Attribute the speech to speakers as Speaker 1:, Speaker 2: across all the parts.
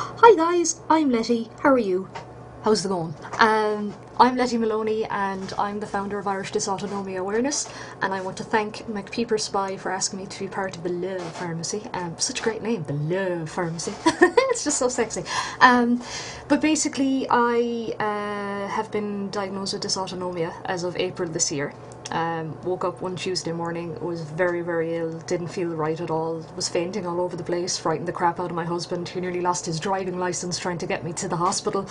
Speaker 1: Hi guys, I'm Letty. How are you? How's it going? I'm Letty Maloney and I'm the founder of IrishDysautonomia Awareness, and I want to thank McPeeperspy for asking me to be part of the Love Pharmacy. Such a great name, the Love Pharmacy. It's just so sexy. But basically I have been diagnosed with dysautonomia as of April this year. Woke up one Tuesday morning, was very ill, didn't feel right at all, was fainting all over the place, frightened the crap out of my husband who nearly lost his driving licence trying to get me to the hospital.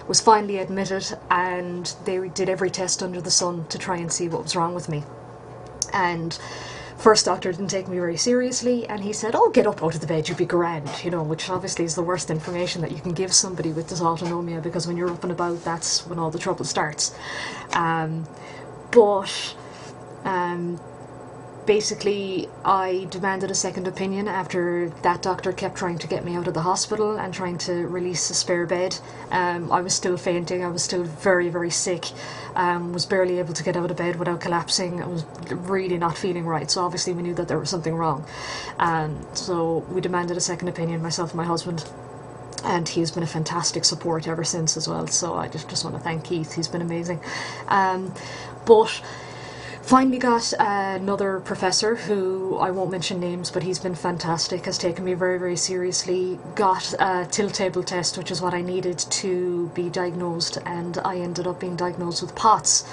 Speaker 1: Was finally admitted and they did every test under the sun to try and see what was wrong with me. And first doctor didn't take me very seriously and he said, "Oh, get up out of the bed, you'll be grand," you know, which obviously is the worst information that you can give somebody with dysautonomia, because when you're up and about, that's when all the trouble starts. Basically I demanded a second opinion after that doctor kept trying to get me out of the hospital and trying to release a spare bed. I was still fainting, I was still very sick, was barely able to get out of bed without collapsing. I was really not feeling right, so obviously we knew that there was something wrong. So we demanded a second opinion, myself and my husband. And he has been a fantastic support ever since as well, so I just want to thank Keith, he's been amazing. But finally got another professor who, I won't mention names, but he's been fantastic, has taken me very seriously, got a tilt table test, which is what I needed to be diagnosed, and I ended up being diagnosed with POTS,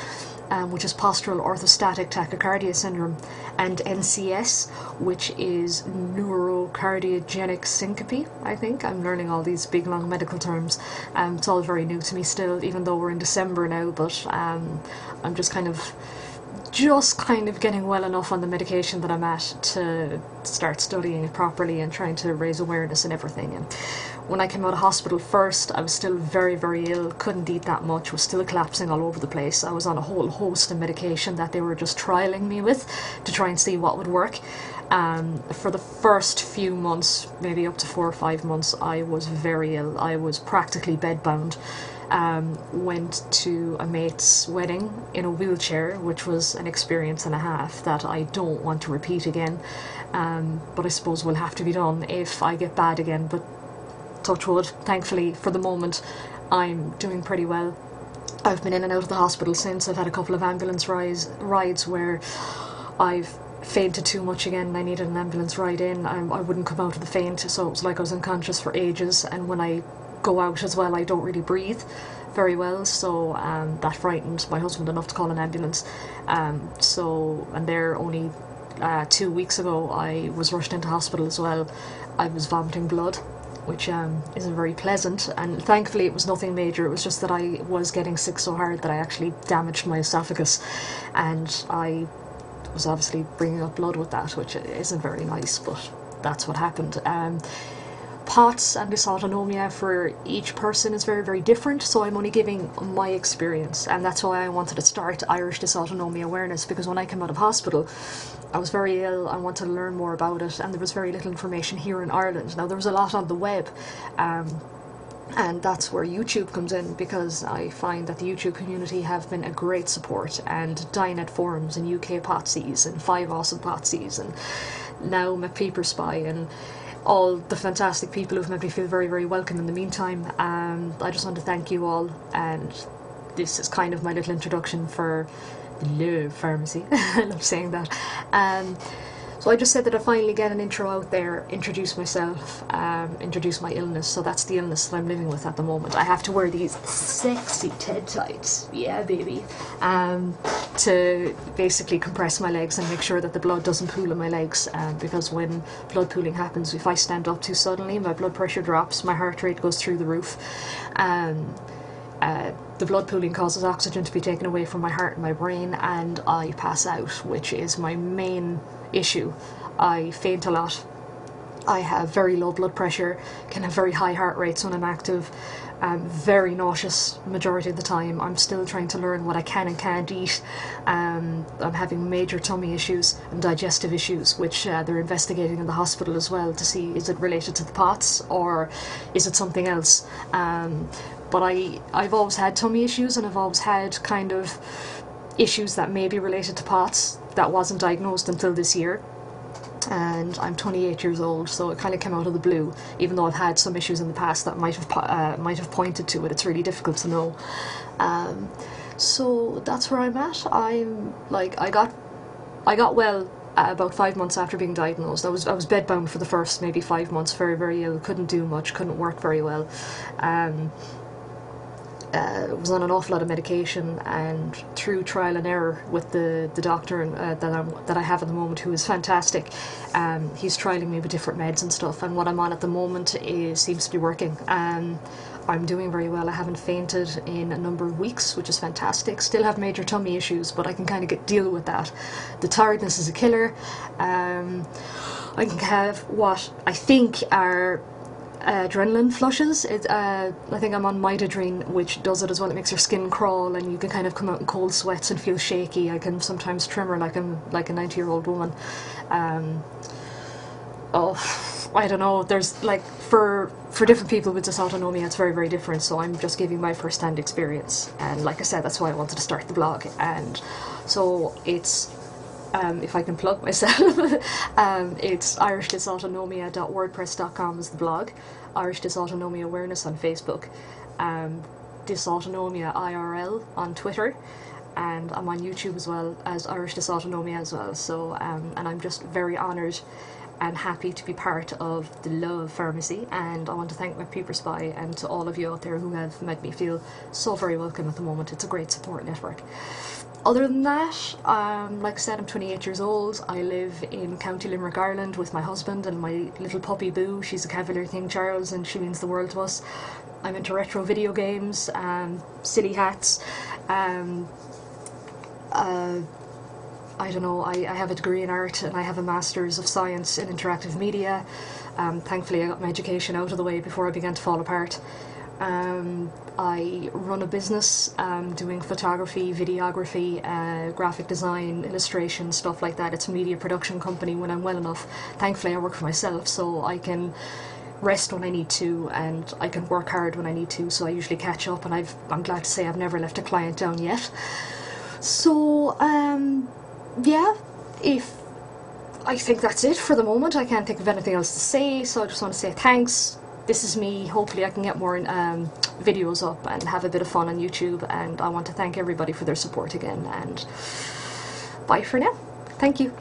Speaker 1: which is postural orthostatic tachycardia syndrome, and NCS, which is neurocardiogenic syncope, I think. I'm learning all these big long medical terms. It's all very new to me still, even though we're in December now, but I'm just kind of getting well enough on the medication that I'm at to start studying it properly and trying to raise awareness and everything. And when I came out of hospital first, I was still very ill, couldn't eat that much, was still collapsing all over the place. I was on a whole host of medication that they were just trialling me with to try and see what would work. For the first few months, maybe up to 4 or 5 months, I was very ill. I was practically bedbound. Went to a mate's wedding in a wheelchair, which was an experience and a half that I don't want to repeat again, but I suppose will have to be done if I get bad again. But touch wood, thankfully for the moment I'm doing pretty well. I've been in and out of the hospital since. I've had a couple of ambulance rides where I've fainted too much again and I needed an ambulance ride in. I wouldn't come out of the faint, so it was like I was unconscious for ages, and when I go out as well I don't really breathe very well, so that frightened my husband enough to call an ambulance. And there only 2 weeks ago I was rushed into hospital as well. I was vomiting blood, which isn't very pleasant, and thankfully it was nothing major. It was just that I was getting sick so hard that I actually damaged my esophagus, and I was obviously bringing up blood with that, which isn't very nice, but that's what happened. POTS and dysautonomia for each person is very different, so I'm only giving my experience, and that's why I wanted to start Irish Dysautonomia Awareness, because when I came out of hospital I was very ill, I wanted to learn more about it, and there was very little information here in Ireland. Now there was a lot on the web, and that's where YouTube comes in, because I find that the YouTube community have been a great support, and Dynet forums and UK Potsies and 5 Awesome Potsies and now McPeeperspy and all the fantastic people who've made me feel very welcome in the meantime. I just want to thank you all, and this is kind of my little introduction for the Love Pharmacy. I love saying that. So I just said that I finally get an intro out there, introduce myself, introduce my illness. So that's the illness that I'm living with at the moment. I have to wear these sexy TED tights, yeah baby, to basically compress my legs and make sure that the blood doesn't pool in my legs, because when blood pooling happens, if I stand up too suddenly, my blood pressure drops, my heart rate goes through the roof. The blood pooling causes oxygen to be taken away from my heart and my brain, and I pass out, which is my main issue. I faint a lot, I have very low blood pressure, can have very high heart rates when I'm active, very nauseous majority of the time. I'm still trying to learn what I can and can't eat. I'm having major tummy issues and digestive issues, which they're investigating in the hospital as well to see, is it related to the POTS or is it something else. But I've always had tummy issues, and I've always had kind of issues that may be related to POTS that wasn't diagnosed until this year. and I'm 28 years old, so it kind of came out of the blue. Even though I've had some issues in the past that might have pointed to it, it's really difficult to know. So that's where I'm at. I'm like, I got well about 5 months after being diagnosed. I was bedbound for the first maybe 5 months, very, very ill, couldn't do much, couldn't work very well. Was on an awful lot of medication, and through trial and error with the doctor that I have at the moment, who is fantastic, he's trialing me with different meds and stuff, and what I'm on at the moment seems to be working. I'm doing very well. I haven't fainted in a number of weeks, which is fantastic. Still have major tummy issues, but I can kind of deal with that. The tiredness is a killer. I can have what I think are adrenaline flushes. I think I'm on midodrine, which does it as well. It makes your skin crawl, and you can kind of come out in cold sweats and feel shaky. I can sometimes tremor like I'm like a 90-year-old woman. I don't know. There's like for different people with dysautonomia, it's very, very different. So I'm just giving my first-hand experience, and like I said, that's why I wanted to start the blog. And so it's if I can plug myself, it's IrishDysautonomia.wordpress.com is the blog, IrishDysautonomia Awareness on Facebook, Dysautonomia IRL on Twitter, and I'm on YouTube as well as Irish Dysautonomia as well. So and I'm just very honoured and happy to be part of the Love Pharmacy, and I want to thank my Peeper Spy and to all of you out there who have made me feel so very welcome at the moment. It's a great support network. Other than that, like I said, I'm 28 years old. I live in County Limerick, Ireland with my husband and my little puppy Boo. She's a Cavalier King Charles, and she means the world to us. I'm into retro video games, silly hats. I don't know, I have a degree in art, and I have a Master's of Science in Interactive Media. Thankfully I got my education out of the way before I began to fall apart. I run a business doing photography, videography, graphic design, illustration, stuff like that. It's a media production company when I'm well enough. Thankfully I work for myself, so I can rest when I need to, and I can work hard when I need to, so I usually catch up, and I'm glad to say I've never left a client down yet. So yeah, I think that's it for the moment. I can't think of anything else to say, so I just want to say thanks. This is me. Hopefully I can get more videos up and have a bit of fun on YouTube, and I want to thank everybody for their support again, and bye for now. Thank you.